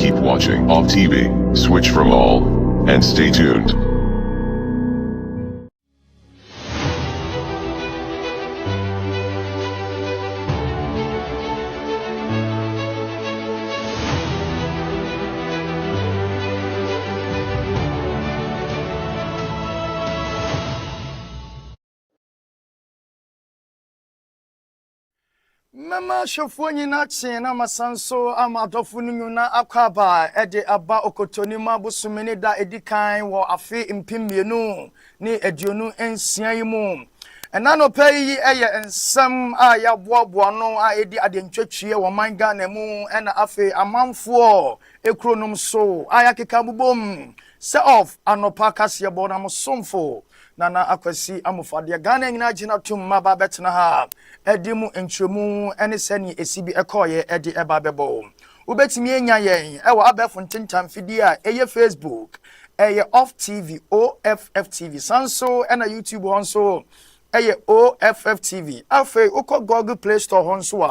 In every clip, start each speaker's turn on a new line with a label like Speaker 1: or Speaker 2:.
Speaker 1: Keep watching Off TV, switch from all, and stay tuned.
Speaker 2: Mama shofo nyina che na masanso amadofo nyu na akwaba ede aba okotoni mabosumene da edikan wo afe mpimienu ni eduonu ensia yimu ena no pay eye ensam a ya boaboa no a edi adentwatwie wo man Ghana mu ena afe amanfo ekronom so aya keka bubom se off anopa kase bona mo somfo Nana akwasi amufade Ghana nyina gina tum maba betena ha edimu entremu ene sani esibi ekoye edi eba bebo ubetimi enya yen ewa abefo ntintam fidi a eye Facebook eye Off TV OFF TV sanso ena YouTube honso eye OFF TV afi uko Google Play Store honso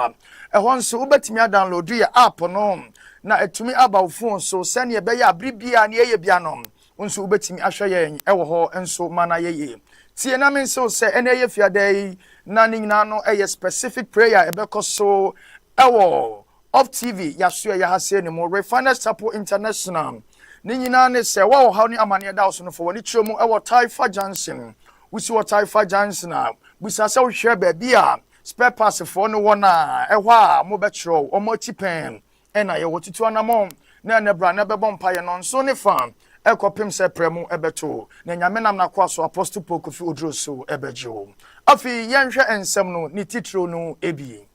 Speaker 2: a honso ubetimi download ya app no na etumi aba phone so sani ebe ya bribia na eye bianom unso ubetimi ahwe yen ewo ho enso mana yeye tie na men so se ene ye fiadai na nyina no eye specific prayer ebeko so ewo Off TV yaso ya hase ni mo Refiners Chapel International nyina ne se wo ha ni amane da so no fo woni chiromu ewo Taifa Johnson wusi wo Taifa Johnson a busa se wo hwe ba bia spare parts for no wona ehwo a mo be chiro o mo chipen ena ye wo tutu anamon na ne bra na be bompa ye no so ne fam ekopim se premu ebeto na nyame nam na kwaso Apostle Paul Kofi Odroso ebejo afi yenhwe ensem no ni titro no ebi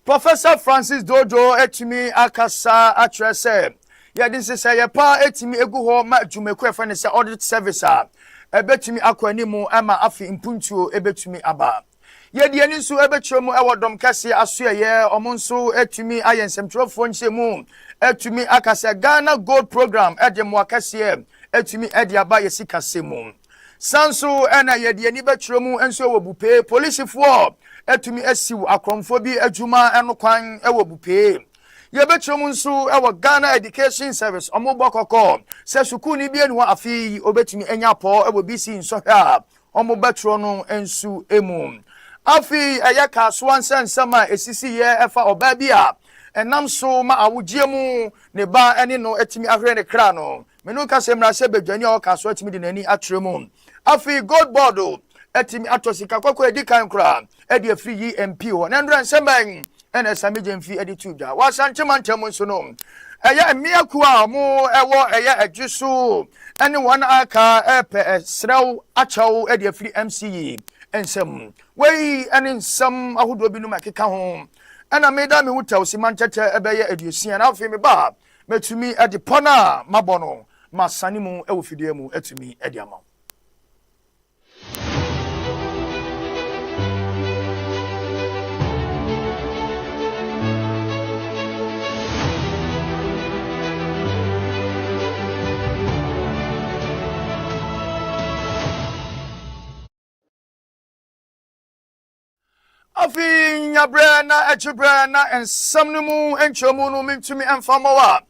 Speaker 2: Professor Francis Dojo etimi akasa atrese ye din se ye pa etimi egu ho ma dwumeku efa ne se audit service a ebetimi akwani mu ama afi impuntuo ebetumi aba ye de ani nso ebetwemu ewodom kase asoye omonso etimi ayensemtrofo nchemu etumi akase Ghana Gold Program edem wakase etumi ediaba yesikase mu sanso ena ye de ani betwemu enso wobupe policefo etumi asiw akromfo bi adwuma enokwan ewobupe ye betwemu nso ewo Ghana Education Service omobokoko se sukuu ni bi enu afi obetumi enya po ewo BC nso ha omobetro no ensu emu afi eye kaso ansensama esisi ye efa oba bia enam so ma awugie mu ne ba ene no etimi ahwe ne kra no menu ka semra se bedwani o kaso etimi de nani atremu afi gold board etimi atosika kwakwa edikan kra edi afri MP wo na ndran semban ene samejemfi edi tuja wasanchema ntemu so no eye miaku a mo ewo eye adjusu ene won aka epe srew achaw edi afri MCE ensem wey ene nsam ahodo bi no makeka ho ana meda me huta osimantete ebeye edusia na afi me ba metumi edi pona mabono masani mu ewo fidie mu etumi edi ama afi nyabre na echibre na ensamnumu enchomu no mitumi emfamawa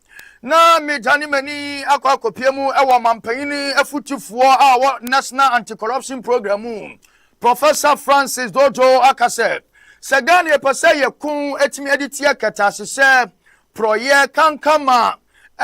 Speaker 2: na medani mani akwakopiemu ewa mampanyini afutifuo a National Anti-Corruption Program Professor Francis Dojo akase segani epese yekun etimi editia katasese proye kankama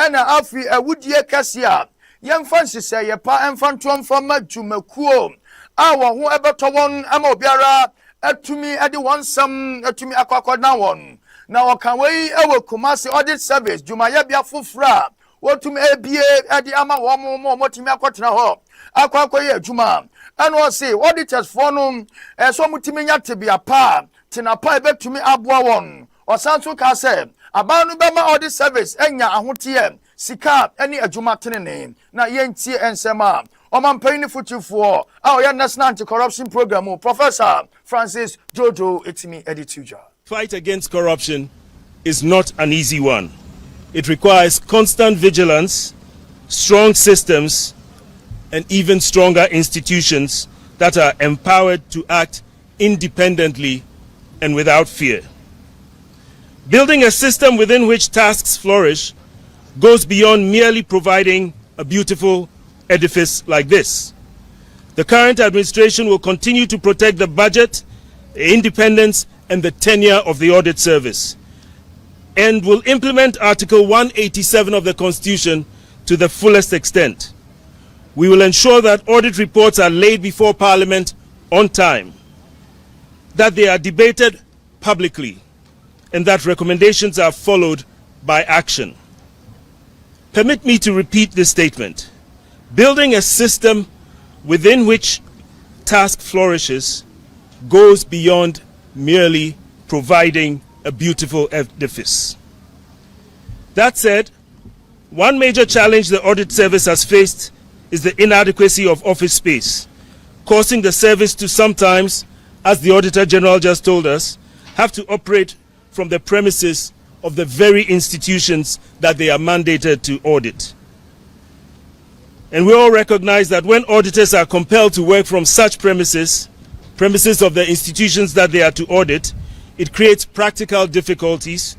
Speaker 2: ena afi awudie kasia yemfansise yepa emfanto mfama dwumakuo a wo ho ebeto won ama obiara atumi ade wansam atumi akwakwa na won na okanwei ewe Kumasi Audit Service jumaya bia fofra wotum ebie ade ama wo mo motimi akwotena ho akwakwa ye adwuma eno o se auditors for no so mutimi nya tebia pa tina pa ebetumi aboa won osanso ka se abanu bema Audit Service enya ahote sika eni adwuma tenene na yentie ensema omampaini futufuo ya National Anti-Corruption Program Professor Francis Dojo etimi edituja.
Speaker 3: Fight against corruption is not an easy one. It requires constant vigilance, strong systems, and even stronger institutions that are empowered to act independently and without fear. Building a system within which tasks flourish goes beyond merely providing a beautiful edifice like this. The current administration will continue to protect the budget, the independence, and the tenure of the audit service, and will implement Article 187 of the Constitution to the fullest extent. We will ensure that audit reports are laid before Parliament on time, that they are debated publicly, and that recommendations are followed by action. Permit me to repeat this statement. Building a system within which task flourishes goes beyond merely providing a beautiful edifice. That said, one major challenge the audit service has faced is the inadequacy of office space, causing the service to sometimes, as the Auditor General just told us, have to operate from the premises of the very institutions that they are mandated to audit. And we all recognize that when auditors are compelled to work from such premises of the institutions that they are to audit, it creates practical difficulties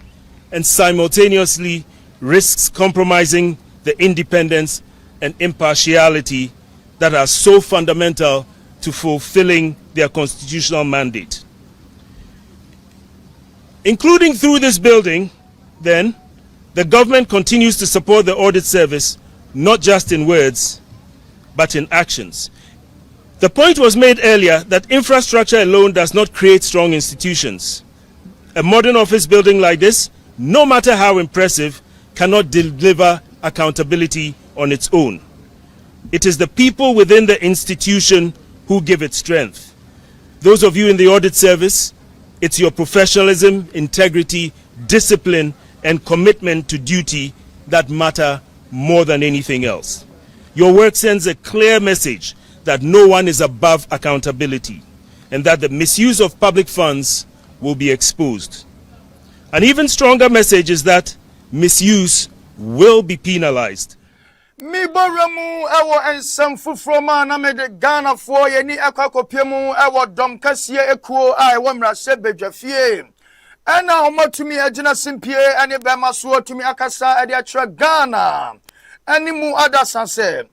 Speaker 3: and simultaneously risks compromising the independence and impartiality that are so fundamental to fulfilling their constitutional mandate. Including through this building, then, the government continues to support the audit service, not just in words, but in actions. The point was made earlier that infrastructure alone does not create strong institutions. A modern office building like this, no matter how impressive, cannot deliver accountability on its own. It is the people within the institution who give it strength. Those of you in the audit service, it's your professionalism, integrity, discipline, and commitment to duty that matter more than anything else. Your work sends a clear message that no one is above accountability and that the misuse of public funds will be exposed. An even stronger message is that misuse will be penalized.
Speaker 2: Mi boremu ewo ensam fufuro ma na me de Ghana fo ye ni akwakopiemu ewo dom kasie ekuo a ewo mrase bedwafie ena omatumi agina simpie ane bema so tumi akasa ade atwa Ghana ani mu adasanse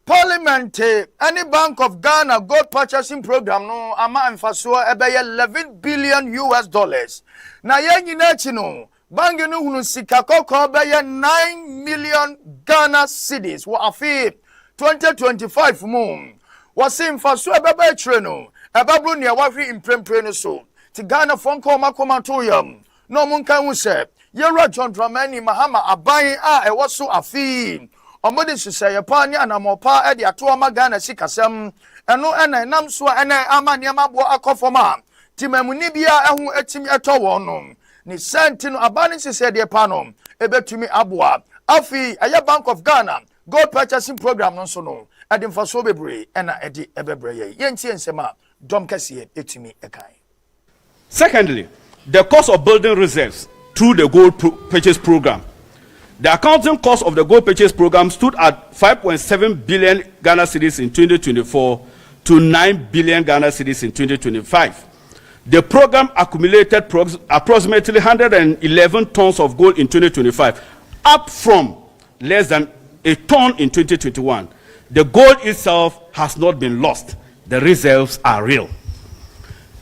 Speaker 2: Parliament any Bank of Ghana gold purchasing program no ama emfaso ebeye $11 billion na ye nyina chi no bangi no hunu sika koko beye 9 million Ghana cedis wo afi 2025 mu wase emfaso ebebe tre no ebabru ne wafi imprempre no so ti Ghana fonko makoma to yam no munka hu se yera John Dramani Mahama aban a ewoso afi omodi siseye pa ni anamopa e de atoma Ghana sikasem eno ena nam so ena amane mabo akofoma timamuni bia ehu etimi etowo no ni senti no abani siseye de pa no ebetumi aboa afi aya Bank of Ghana gold purchasing program no so no ade mfaso bebre ena ede ebebre ye yenti ensema dom kase etumi ekai.
Speaker 4: Secondly, the cost of building reserves through the gold purchase program. The accounting cost of the gold purchase program stood at 5.7 billion Ghana cedis in 2024 to 9 billion Ghana cedis in 2025. The program accumulated approximately 111 tons of gold in 2025, up from less than a ton in 2021. The gold itself has not been lost. The reserves are real.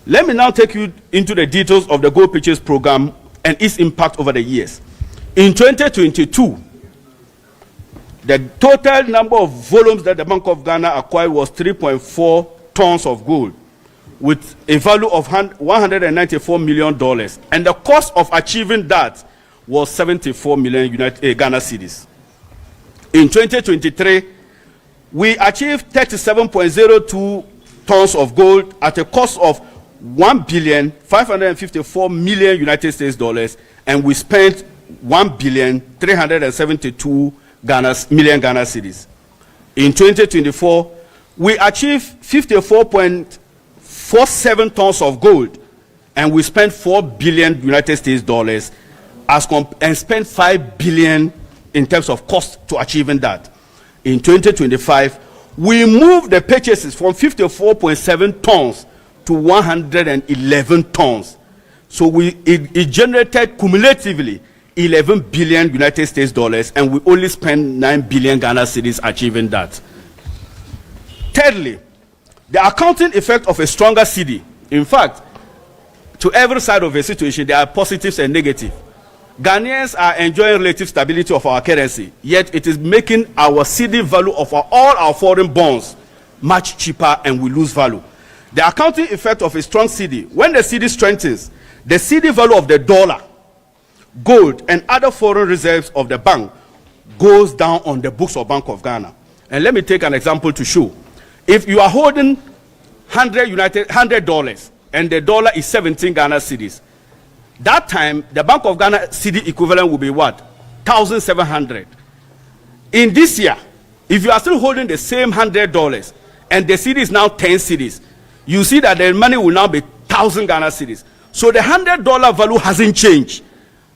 Speaker 4: Let me now take you into the details of the gold purchase program and its impact over the years. In 2022, the total number of volumes that the Bank of Ghana acquired was 3.4 tons of gold with a value of $194 million. And the cost of achieving that was 74 million Ghana cedis. In 2023, we achieved 37.02 tons of gold at a cost of $1,554 million United States dollars, and we spent $1,372 million Ghana cedis. In 2024, we achieved 54.47 tons of gold, and we spent $4 billion United States dollars, and spent $5 billion in terms of cost to achieving that. In 2025, we moved the purchases from 54.7 tons to 111 tons. So it generated cumulatively 11 billion United States dollars, and we only spent 9 billion Ghana cedis achieving that. Thirdly, the accounting effect of a stronger cedi. In fact, to every side of a situation, there are positives and negatives. Ghanaians are enjoying relative stability of our currency, yet it is making our cedi value of all our foreign bonds much cheaper, and we lose value. The accounting effect of a strong cedi: when the cedi strengthens, the cedi value of the dollar, gold, and other foreign reserves of the bank goes down on the books of Bank of Ghana. And let me take an example to show. If you are holding $100 and the dollar is 17 Ghana cedis, that time the Bank of Ghana cedi equivalent will be what? 1,700. In this year, if you are still holding the same $100 and the cedi is now 10 cedis, you see that the money will now be 1,000 Ghana cedis. So the $100 value hasn't changed.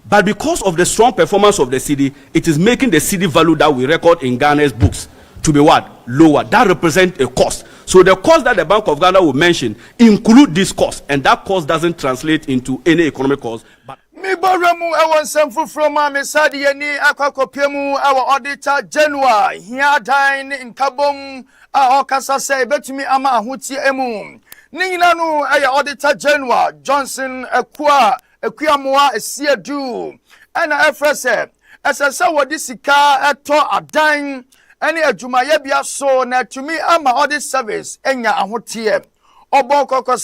Speaker 4: But because of the strong performance of the cedi, it is making the cedi value that we record in Ghana's books to be what? Lower. That represents a cost. So the cost that the Bank of Ghana will mention include this cost, and that cost doesn't translate into any economic cost. But
Speaker 2: mi boramu ewo nsɛmfo from a mesade yani akwakopiemu ewo auditor January here dan nkabom a okasa sɛ betumi ama ahotie emu ni nyina no ɛyɛ auditor January Johnson Ekuamoa Esiedu ɛna ɛfrɛ sɛ wɔde sika ɛtɔ adan ɛne adwumayɛ bia so na tumi ama audit service enya ahotie ɔbɔ kɔkɔ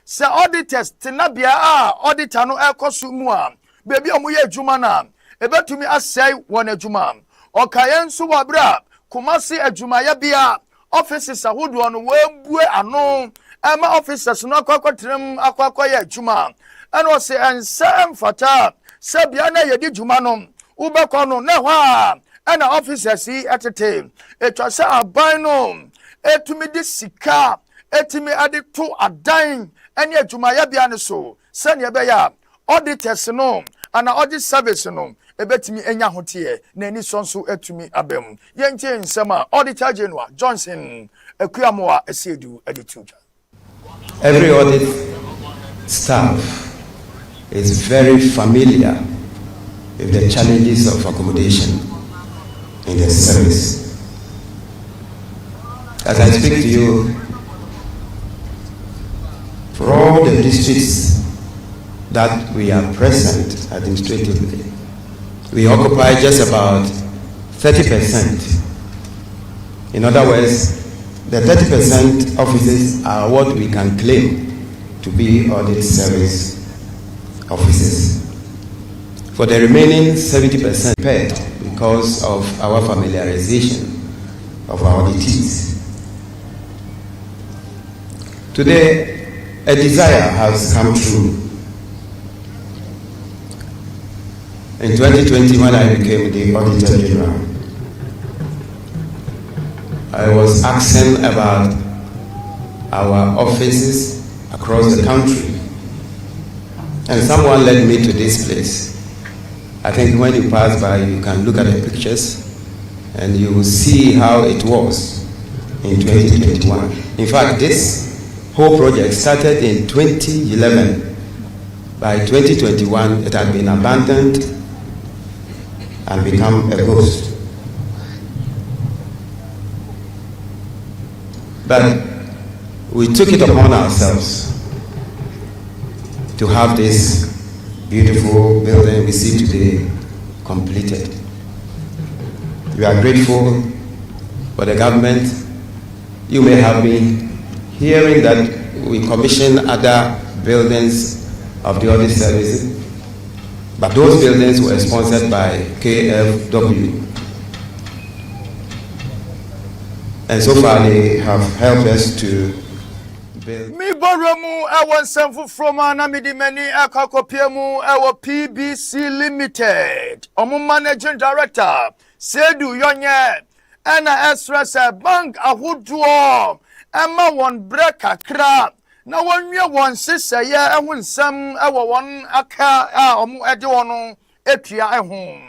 Speaker 2: sɛ auditors tenabia a auditor no ekosu mu a bebi omoye adwuma na ebetumi asɛe wɔn adwuma ɔkaye nso wabra Kumasi adwumayɛ bia offices ahodoɔ no webue ano ɛma officers no akɔkɔtrem akɔkɔyɛ adwuma ɛna ɔsɛ ɛnsɛm fata sɛ bia na yɛdi adwuma no wobɛkɔ no na hɔ a ɛna officers yi ɛtete etwa sɛ aban no etumi di sika etimi ade to adan ene adwumayɛ bia ne so sɛnea ɛbɛyɛ auditors no ana audit service no ebetimi enya hotie na ani sonso etumi abam yentie nsɛm a auditor general Johnson Ekuamoa Esiedu edituja.
Speaker 5: Every audit staff is very familiar with the challenges of accommodation in the service. As I speak to you, for all the districts that we are present administratively, we occupy just about 30%. In other words, the 30% offices are what we can claim to be audit service offices. For the remaining 70% paid because of our familiarization of our auditees. Today, a desire has come true. In 2020, when I became the Auditor General, I was asking about our offices across the country. And someone led me to this place. I think when you pass by, you can look at the pictures and you will see how it was in 2021. In fact, this whole project started in 2011. By 2021, it had been abandoned and become a ghost. But we took it upon ourselves to have this beautiful building we see today completed. We are grateful for the government. You may have been hearing that we commission other buildings of the audit service, but those buildings were sponsored by KFW. And so far they have helped us to build.
Speaker 2: Mi boromu ewo nsɛmfo from anamidi many akakopiemu ewo PBC Limited. Omo managing director Sedu Yonye ena express bank ahodoɔ Emma won break kakra na wonwie won seseye ehu nsam ewo won aka a omo ede wono etua ehu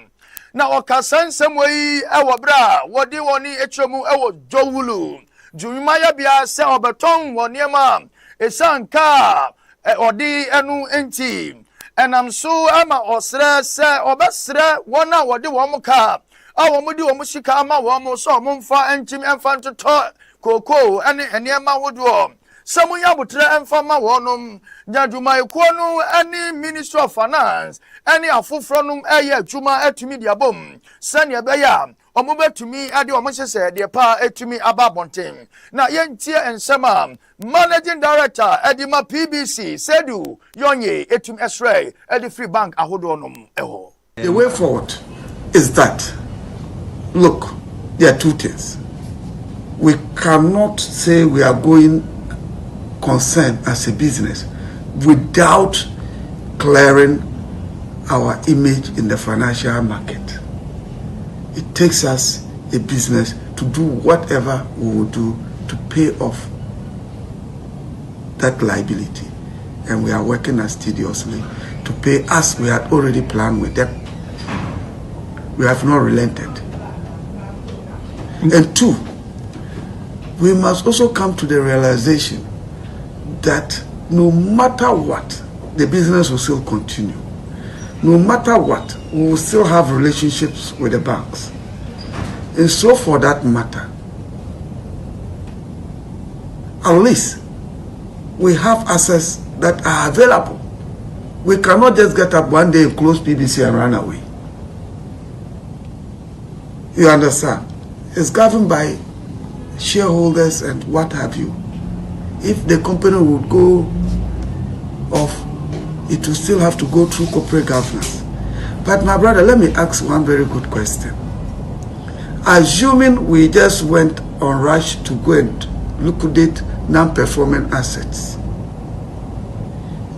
Speaker 2: na okasa nsam wei ewo bra wodi woni etremu ewo jowulu jumaya bia se obeton woniema esanka odi enu enti enam so ama osre se obesre wona wode wo mka awo mudi wo sika ama wo mo so momfa enchim emfa ntoto koko ene enema hodo samunya butre emfa ma wonum nyaduma ekuo no ene Ministry of Finance ene afofro num eye adwuma atumi dia bom sane beya omo betumi ade omo hyese de pa atumi aba bonten na yentie ensema Managing Director Edima PBC Sedu Yonye etum esre edi free bank ahodo nom eho.
Speaker 6: The way forward is that, look, there are two things. We cannot say we are going concern as a business without clearing our image in the financial market. It takes us a business to do whatever we will do to pay off that liability, and we are working assiduously to pay as we had already planned with them. We have not relented. And two, we must also come to the realization that no matter what, the business will still continue. No matter what, we will still have relationships with the banks. And so for that matter, at least we have assets that are available. We cannot just get up one day and close PBC and run away. You understand? It's governed by shareholders and what have you. If the company would go off, it will still have to go through corporate governance. But my brother, let me ask one very good question. Assuming we just went on rush to go and liquidate non-performing assets,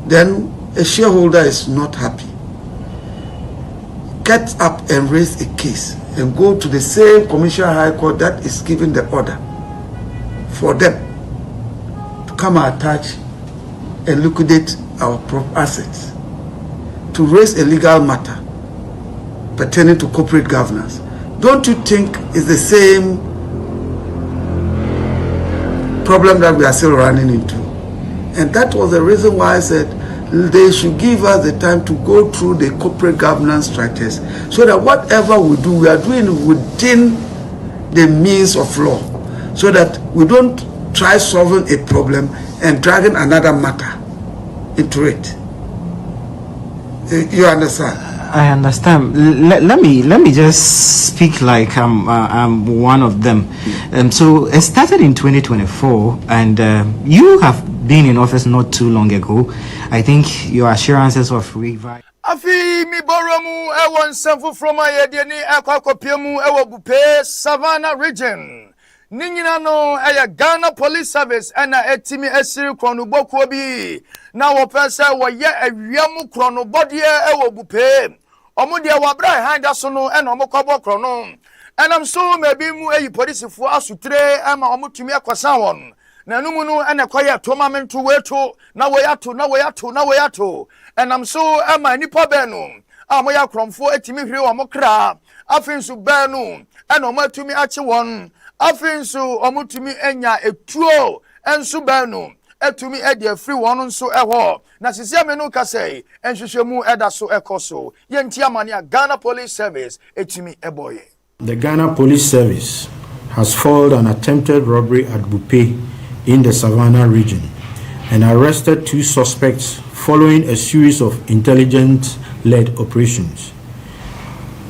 Speaker 6: then a shareholder is not happy. Get up and raise a case and go to the same Commercial High Court that is giving the order for them to come and attach and liquidate our assets, to raise a legal matter pertaining to corporate governance. Don't you think it's the same problem that we are still running into? And that was the reason why I said they should give us the time to go through the corporate governance structures so that whatever we do, we are doing within the means of law, so that we don't try solving a problem and dragging another matter into it. You understand?
Speaker 7: I understand. Let me just speak like I'm one of them. So it started in 2024, and you have been in office not too long ago. I think your assurances of revival.
Speaker 2: Afi mi boromu ewo nsemfu from ayedeni akwakopiemu ewo bupe Savannah region. Ninyina no Ghana Police Service ena etimi esiri kronuboku obi na wopese woye awiamu kronubodie ewo bupe omude wabra handa so no ena omokobo krono enam so mebi mu eyi police fu asutre ama omutumi akwasa won na numu no ena koye tomamentu weto na weyato enam so ama nipa benu amoya kromfo etimi hwere omokra afinsu benu ena omatumi achi won afinsu omutumi enya etuo ensu benu etumi ede free won nso eho na sisia menu kasei enhwehwemu eda so ekoso yenti amane Ghana Police Service etumi eboye.
Speaker 8: The Ghana Police Service has foiled an attempted robbery at Bupe in the Savannah region and arrested 2 suspects following a series of intelligence-led operations.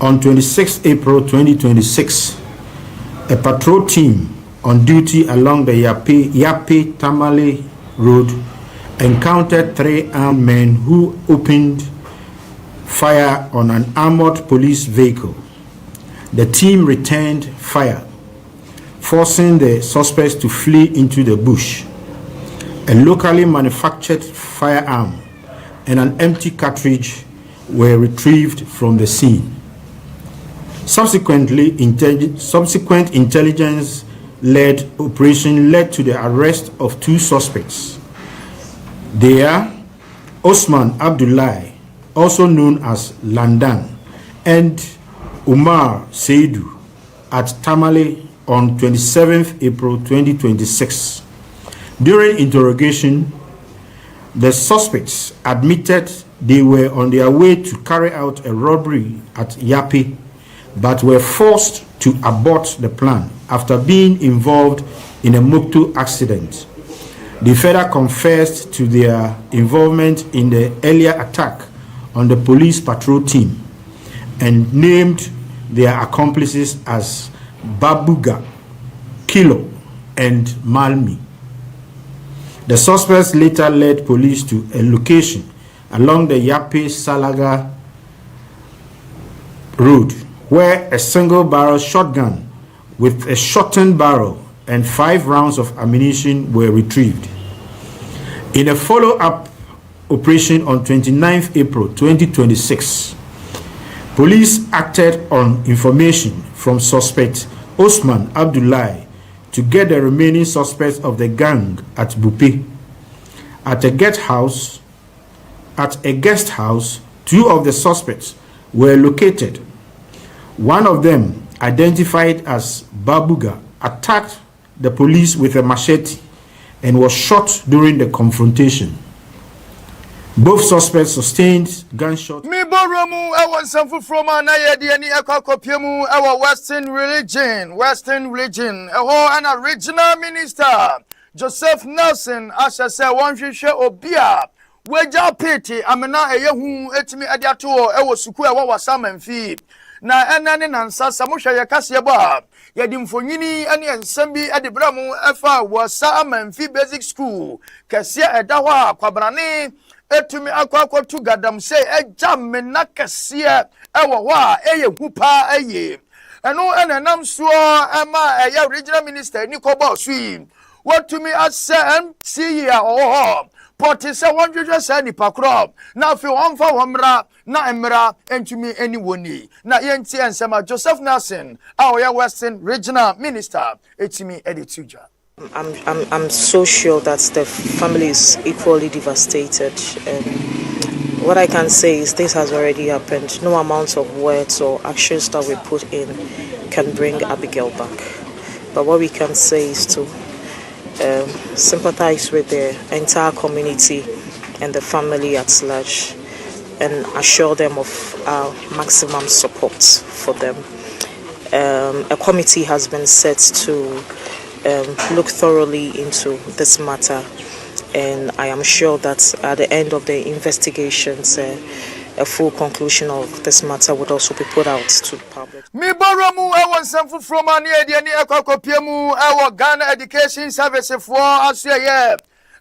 Speaker 8: On 26 April 2026, a patrol team on duty along the Yape Tamale Road encountered 3 armed men who opened fire on an armored police vehicle. The team returned fire, forcing the suspects to flee into the bush. A locally manufactured firearm and an empty cartridge were retrieved from the scene. Subsequent intelligence-led operation led to the arrest of 2 suspects. They are Osman Abdullahi, also known as Landan, and Umar Seidu at Tamale on 27 April 2026. During interrogation, the suspects admitted they were on their way to carry out a robbery at Yape, but were forced to abort the plan after being involved in a motor accident. They further confessed to their involvement in the earlier attack on the police patrol team and named their accomplices as Babuga, Kilo, and Malmi. The suspects later led police to a location along the Yape Salaga road where a single barrel shotgun with a shortened barrel and 5 rounds of ammunition were retrieved. In a follow-up operation on 29th April 2026, police acted on information from suspect Osman Abdullahi to get the remaining suspects of the gang at Bupe. At a guest house, 2 of the suspects were located. One of them, identified as Babuga, attacked the police with a machete and was shot during the confrontation. Both suspects sustained gunshot.
Speaker 2: Me boromu ewa sanfu from anaye di ani ekwakopiemu ewa Western region eho ana regional minister Joseph Nelson asha se wonhwehwe obia weja pete amena eyehu etimi adiato ewo suku ewa wasamanfi na enane nansasa mohwe yekase ba yedi mfonyini ane ensambi adebramu efa wasamanfi basic school kase edaho akwabrane etumi akwakotu gadam say eja mena kase ewo ho a eye hupa eye eno enenam so ama eye regional minister ni koba sui watumi ase MC ya oho poti se wonhwehwe se nipa kro na afi wonfa womra na emra entumi eniwoni na yenti ensema Joseph Nelson our Western regional minister etimi edituja.
Speaker 9: I'm so sure that the family is equally devastated. What I can say is this has already happened. No amount of words or actions that we put in can bring Abigail back. But what we can say is to sympathize with the entire community and the family at large and assure them of our maximum support for them. A committee has been set to look thoroughly into this matter, and I am sure that at the end of the investigations a full conclusion of this matter would also be put out to public.
Speaker 2: Mi boromu ewa nsamfu from ani ediani ekwakopiemu ewa Ghana Education Service for asye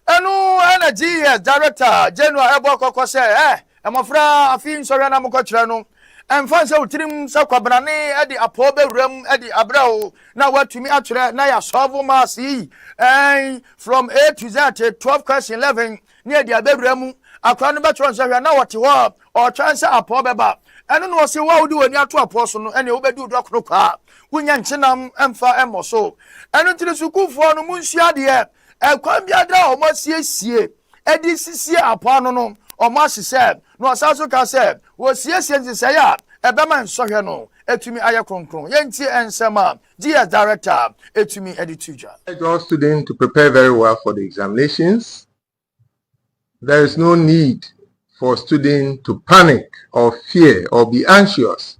Speaker 2: enu energy director General Ebo Kokko say emofra afi nsori na mukotire no emfa se utirim sa kwabrane edi apobe wram edi abrao na watumi atwere na ya solve mass yi from A to Z 12 question 11 ni edi abewram akwa no betro nsahwe na wote ho o chance apobe ba eno no se wa wudi wani ato aposo no ene obedu dokro kwa wunya nchenam emfa emoso eno tire sukufo no munsia de ekwan biadra o masiesie edi sisie apo no no o masise no asaso ka se wo siesie nsese ya ebema nsohwe no etumi aye kronkron yenti ensema GS director etumi edituja.
Speaker 10: All students to prepare very well for the examinations. There is no need for students to panic or fear or be anxious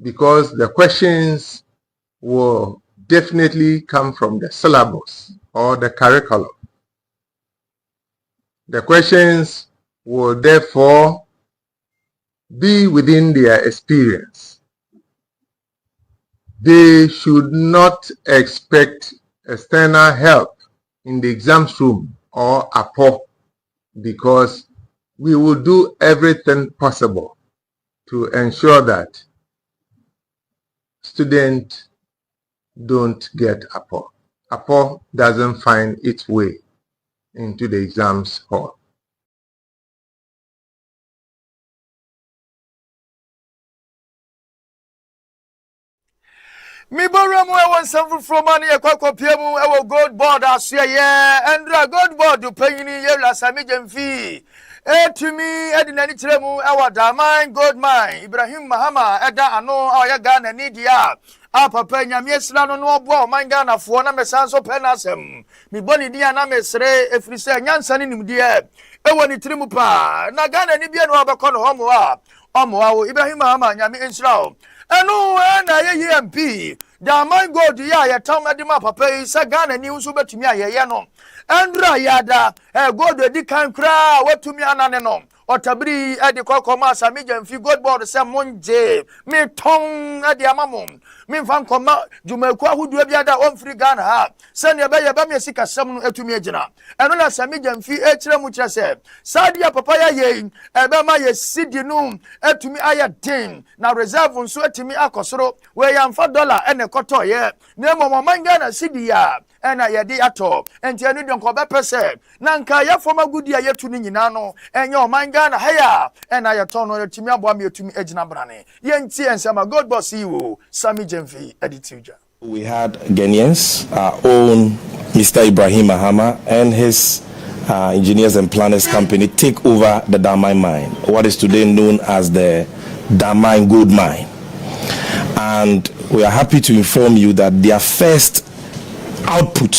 Speaker 10: because the questions will definitely come from the syllabus or the curriculum. The questions will therefore be within their experience. They should not expect external help in the exams room or APO, because we will do everything possible to ensure that students don't get APO. APO doesn't find its way into the exams hall.
Speaker 2: Mi boromu ewa nsamfu from ani ekwakopiemu ewa gold board asye endra gold board panyini yewla samije mfi etumi edinani tiremu ewa Daman Gold Mine Ibrahim Mahama eda ano awa Ghana nidia papa nyame sira no no obo man Ghana fo na mesanso penasem mi boni dia na mesre efrise nyansa ni nimdie ewo ni tirimu pa na Ghana ni bia no abekọ no homo a omo Ibrahim Mahama nyame ensrao enu na ye MP da man god ya tam edima papa yi sa Ghana ni nso betumi ayeye no endra yada god edi kan kra watumi anane no otabiri edi kokoma Sami Gyamfi god board se monje me ton edi amamum me fan koma jumaku ahudu biada onfiri Ghana ha se ne be ye ba me sika sam no etumi agina eno na Sami Gyamfi ekire mu kire se sadia papa ya ye ebe ma ye sidi no etumi ayadin na reserve nso etumi akosoro we yamfa dollar ene koto ye na moman Ghana sidi ya ena yedi ato enti enu donko be pese na nka ya foma gudi ya yetu ni nyina no enye oman Ghana haya ena ya tono yetumi abo am yetumi agina brane yenti ensama god boss you Sami Gyamfi edituja.
Speaker 11: We had Ghanaians, our own Mr. Ibrahim Mahama and his engineers and planners company take over the Damai mine, what is today known as the Damai Gold Mine. And we are happy to inform you that their first output,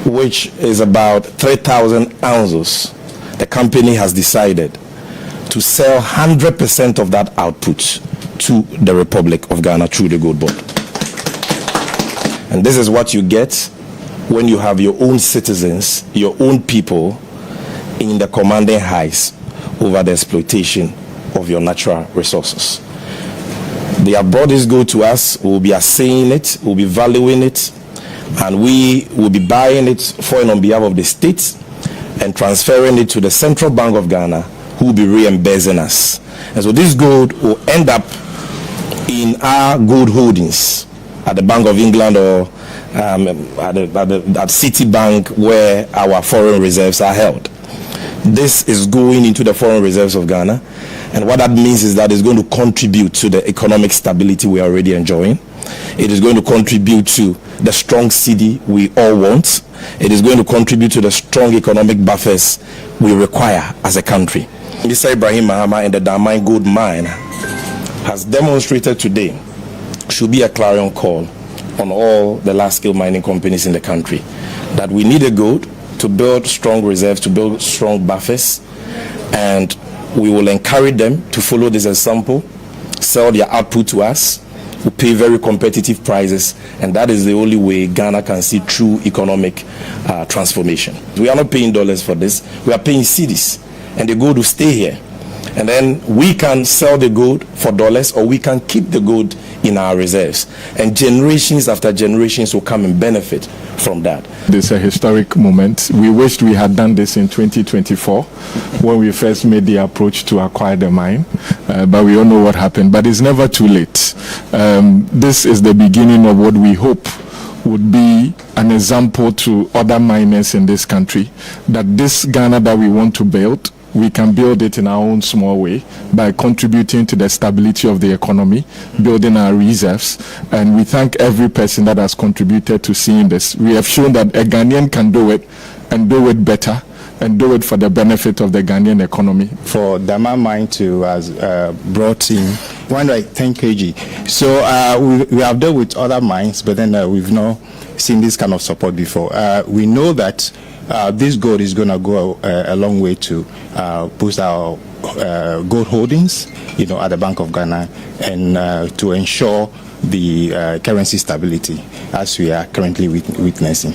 Speaker 11: which is about 3,000 ounces, the company has decided to sell 100% of that output to the Republic of Ghana through the Gold Board. And this is what you get when you have your own citizens, your own people in the commanding heights over the exploitation of your natural resources. Their bodies go to us, we'll be assaying it, we'll be valuing it, and we will be buying it for and on behalf of the state and transferring it to the Central Bank of Ghana, who will be reimbursing us. And so this gold will end up in our gold holdings at the Bank of England or at Citibank, where our foreign reserves are held. This is going into the foreign reserves of Ghana, and what that means is that it's going to contribute to the economic stability we are already enjoying. It is going to contribute to the strong cedi we all want. It is going to contribute to the strong economic buffers we require as a country. Mr. Ibrahim Mahama and the Damai Gold Mine has demonstrated today should be a clarion call on all the large-scale mining companies in the country that we need a gold to build strong reserves, to build strong buffers, and we will encourage them to follow this example, sell their output to us, we pay very competitive prices, and that is the only way Ghana can see true economic transformation. We are not paying dollars for this, we are paying cedis, and the gold will stay here. And then we can sell the gold for dollars, or we can keep the gold in our reserves. And generations after generations will come and benefit from that.
Speaker 12: This is a historic moment. We wished we had done this in 2024 when we first made the approach to acquire the mine, but we all know what happened. But it's never too late. This is the beginning of what we hope would be an example to other miners in this country, that this Ghana that we want to build, we can build it in our own small way by contributing to the stability of the economy, building our reserves, and we thank every person that has contributed to seeing this. We have shown that a Ghanaian can do it, and do it better, and do it for the benefit of the Ghanaian economy.
Speaker 13: For Damai Mine to has brought in 110 kg. So we have dealt with other mines, but then we've not seen this kind of support before. We know that this gold is going to go a long way to boost our gold holdings, at the Bank of Ghana, and to ensure the currency stability as we are currently witnessing.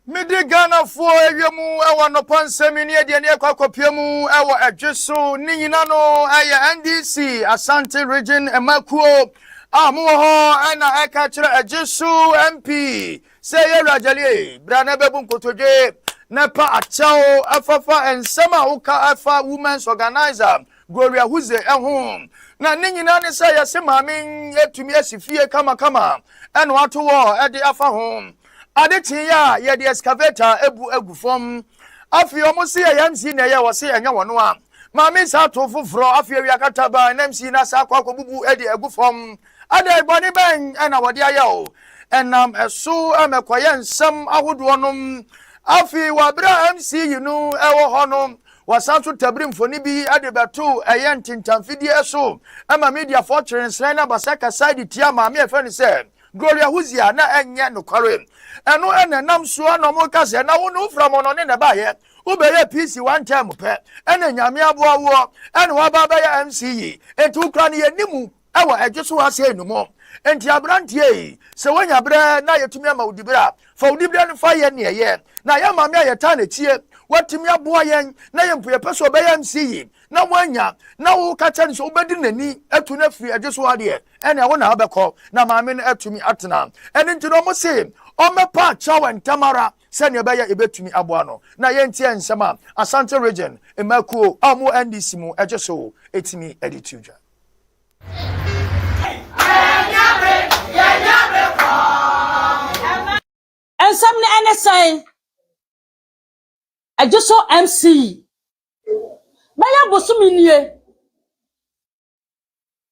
Speaker 2: Midi Ghana for ewiemu ewa no pansemi ni ede ne kwakopiemu ewa adweso ni nyina no eye NDC Asante region emakuo amu ho ana eka kire adweso MP say Rajali brana bebu nkotodwe nepa achao afafa ensema uka afa women's organizer Gloria Huze ehun na ni nyina ne say yase mamin etumi asifie kama eno ato wo ede afa hon Adetiya ye the excavator egu fom afi omusi ye MC na ye wose enya wono a maami sa to foforo afi wi akataba na MC na sa kwa bubu edi egu fom ada eboni ben na wode aye o enam eso amekoye nsam ahodo nom afi wabra MC yinu ewo hono wasanso tabrim foni bi adebeto eye ntintamfidi eso ama media fortune na basaka side tia maami e fani se Gloria Huzia na enye no kware eno enenam so na mo kase na wo no fra mo no ne ba ye Ubeye PC one time pe. Ene nyame aboa wo. Ene waba ya MCE. Enti ukra ne yenimu. Ewa ejeso ase no mo. Enti abrantie yi. Se wanya bre na yetumi ama udibra. Fa udibra no fa ye ne ye. Na ya mame ayeta na tie. Watimi aboa yen na yempu ye peso be ya MCE. Na wanya na wo ka chani so obedi nani etu na firi ejeso ade. Ene wo na abekọ na mame no etumi atena. Ene nti no mo se omepa chawa ntamara sene ebeya ebetumi aboa no na yentie nsema Asante region emakuo amo NDC mu ejeso etimi edituja.
Speaker 14: And some NSA ejeso MC Maya bosuminie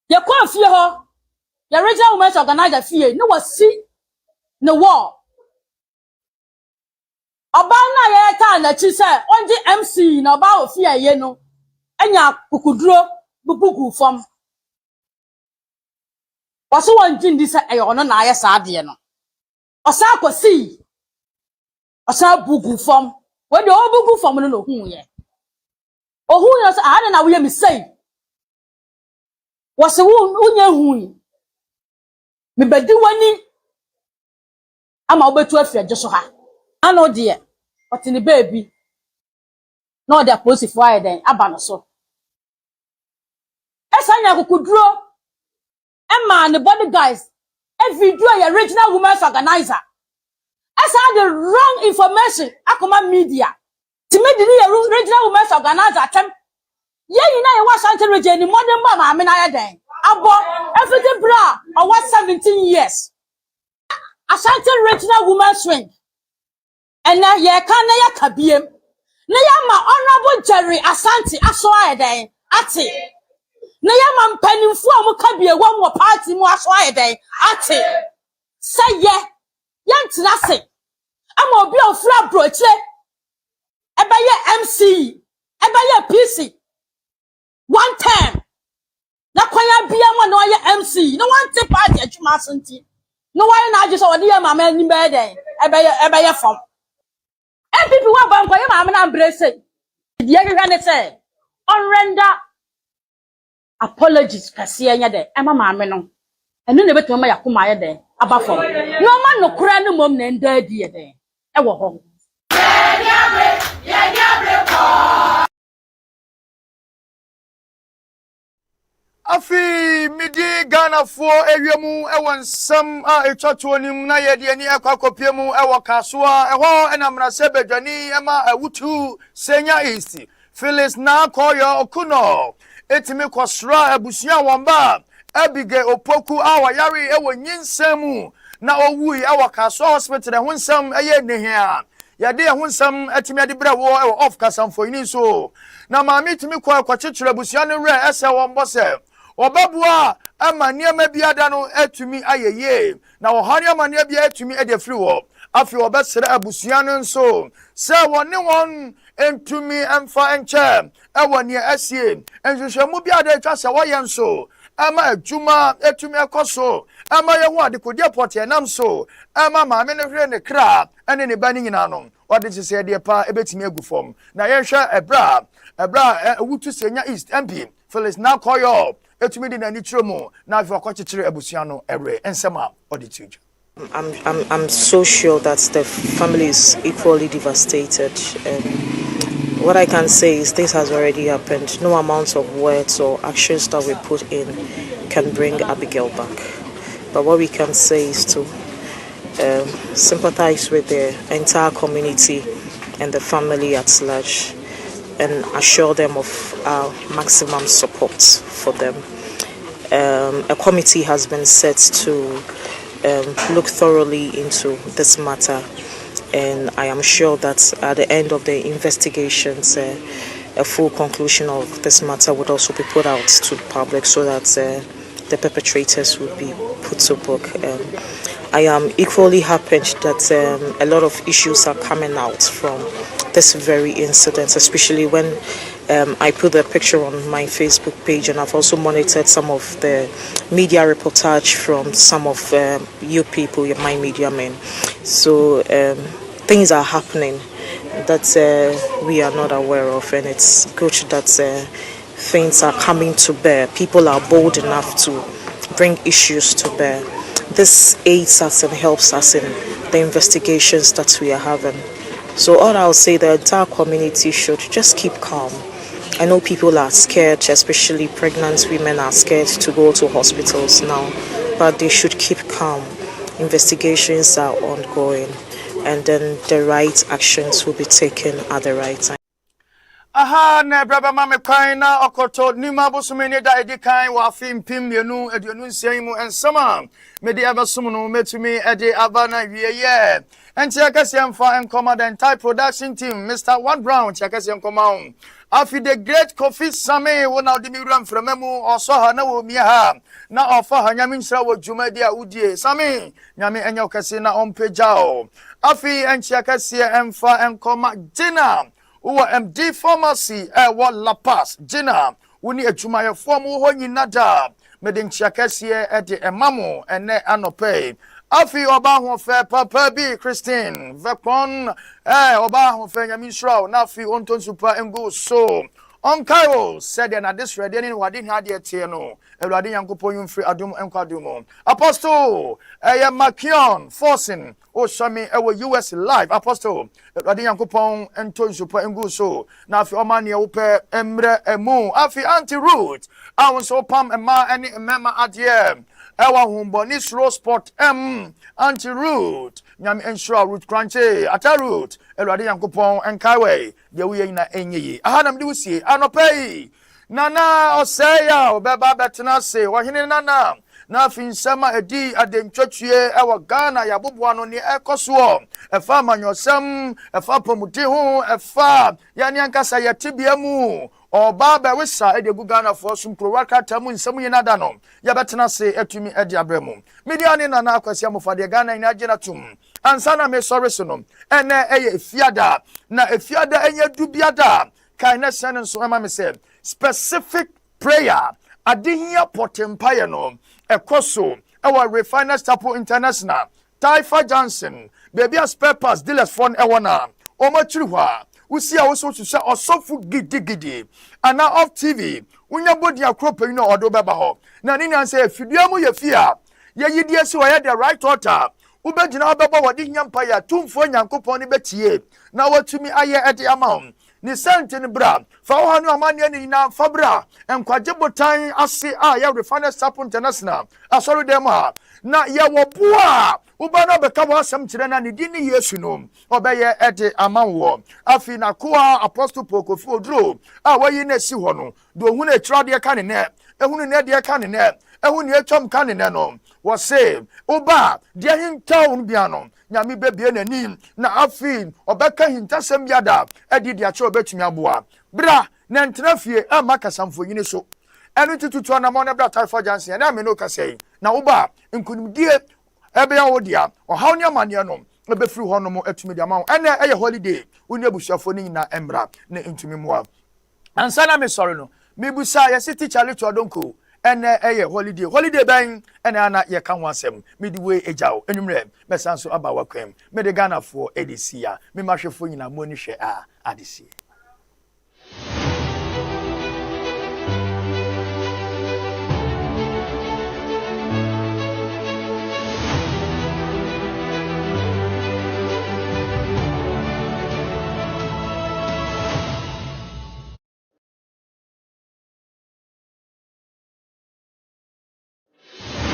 Speaker 14: ye kwa fie ho the regional women's organizer fie no was see no war oba na ye ta na chi se onje MC na oba ofie ye no enya kukuduro bubugu fom waso wonje ndi se eyo no na aye saade no osa akosi osa bugu fom we de obugu fom no no hu ye ohu ye so ade na we mi sei wase unye hu me bedi wani ama obetu afia jeso ha ano de otini baby no de aposifo aye den aba no so esanya kukuduro Emma and the body guys, every do a regional women's organizer. As I had the wrong information, Akoma media. To me, the regional women's organizer attempt. Yeah, you know, was Asante region, the modern mama, I mean, I then. About everything bra, I was 17 years. Asante regional women's swing. And now, yeah, can kabiem. Nayama honorable Jerry Asante, Aswa then, Ati. Na ya man panimfu amuka bie won wo party mu aso ayeden ate say ye ntina se ama obi ofra broche ebeye MC ebeye PC one time na kwanya bia mo na ye MC no one take party adwuma asenti no why na age so wode ye mama ni be den ebeye fom MPP wa ban kwa ye mama na embrace die hwehwe ne say on render apologies kasiya nya de ema maame no enu ne betuma yakoma ye de abafo no ma no kura ne mom na nda di ye de e wo ho
Speaker 2: afi midi Ghana fo ewiemu ewo nsam a etwato nim na ye de ani akwakopie mu ewo kasoa eho enamra se bedwani ema awutu senya east Phyllis na koyo okuno etimi kwasra abusia wamba abige opoku awa yari ewo nyinsemu na owui awa kaso hospital ho nsam eye nehia yade ho nsam etimi ade bra wo ewo off kasamfo ini so na maami timi kwakyekyere abusia no re ese wombo se obabua amania mabiada no etumi ayeye na ohari amania bia etumi ede free wo afi obesere abusia no nso se woni won entumi emfa enche ewani asie enhwehwemu bia da etwa se woyen so ama adwuma etumi ekoso ama ye ho adekodi port enam so ama maame ne hwe ne kra ene ne bani nyina no wode se de pa ebetimi agufom na ye hwe ebra wutu senya east MP Phyllis na koyo etumi di na ni chiromo na afi okokyekere abusia no ere ensema odituju.
Speaker 9: I'm so sure that the family is equally devastated. What I can say is this has already happened. No amount of words or actions that we put in can bring Abigail back. But what we can say is to sympathize with the entire community and the family at large and assure them of our maximum support for them. A committee has been set to look thoroughly into this matter, and I am sure that at the end of the investigations a full conclusion of this matter would also be put out to the public so that the perpetrators would be put to book. I am equally happy that a lot of issues are coming out from this very incident, especially when I put the picture on my Facebook page, and I've also monitored some of the media reportage from some of you people, my media men. So things are happening that we are not aware of, and it's good that things are coming to bear. People are bold enough to bring issues to bear. This aids us and helps us in the investigations that we are having. So all I'll say, the entire community should just keep calm. I know people are scared, especially pregnant women are scared to go to hospitals now, but they should keep calm. Investigations are ongoing, and then the right actions will be taken at the right time.
Speaker 2: Aha na braba mame kwan na okoto nima bosumene da edikan wa afim pim mienu aduonu nsian mu ensama me de abasum no metumi ede abana wieye enti akasiamfa enkoma the entire production team Mr. One Brown chakasiamkoma afi the great Kofi Same wona odi mi wura mframamu oso ha na wo mi ha na ofa ha nyame nsira wo dwumadi a udie Same nyame enya okase na ompejao afi enchi akase emfa enkoma Gina Uwa MD Pharmacy wa La Paz Gina woni adwumayefo mo ho nyina da mede nchiakase de emamo ene anope afi oba ho fe papa bi Christine Vekon oba ho fe nyamisraw na afi onton super engo so on Cairo said na this ready ni wade ha de tie no Ewurade Yankopon yumfri adum enkwadum Apostle Makion Forcing o shami ewo US live Apostle Ewurade Yankopon enton super engo so na afi omane wo pe emre emu afi anti root awon so pam ema ene mema adie ewa humbo ni slow spot anti root nyam ensure root crunchy ata root Ewurade Yankopon enkaiwe de wo yin na enyeyi aha nam de wusie anopei nana oseya obeba betena se wohene nana na finsema edi adentwatwie ewa Ghana yaboboa no ne ekoso efa manyosem efa pomuti ho efa yani ankasa yatibia mu oba ba wisa ede gu Ghana for sum krowaka tamu nsem yinada no ya betena se etumi edi abremu media ne nana akwasi amofade Ghana ina agena tum ansana me sorry so no ene eye efiada na efiada enye dubiada kai na sene so ema me se specific prayer adihia potempire no ekoso ewa Refiners Chapel International Taifa Johnson baby a spare parts dealers phone ewona omachiri hwa usi a woso so osofu gidigidi ana off TV unya bodi akropa yi no odo beba ho na ni nan say afidua mu yefia ye yidie se oya the right order ubegina obeba wodi nyampa ya tumfo Nyankopon ne betie na watumi aye ede amount ni sente ni bra fa wo hanu amane ni na fabra enkwaje botan ase a ya Refiners Chapel International asori dem ha na ye wo boa uba no beka wo asem kire na ni di ni Yesu no obeye ede amanwo afi na koa Apostle Pokofi Oduro a wayi na si ho no do hu na etira de ka ne ne ehunu ne de ka ne ne ehunu ne etwam ka ne ne no wo se uba de hinta won bia no nyame bebie nani na afi obeka hintasem biada edi de ache obetumi aboa bra na ntena fie amaka samfo yini so enu tututu na mo ne bra Taifa Jansen na me no kasei na uba nkunimdie ebe ya wodia ohaw ne amane no ebefiri ho no mo atumi de amawo ene eye holiday uni abusuafo ni na embra na ntumi moa ansana me sorry no me busa ya city Charlie Odonko ene eye holiday ben ene ana ye ka ho asem midwe ejao enumre mesanso aba wakwem me de Ghana for edisia me mahwefo nyina mo ni hwe a adisi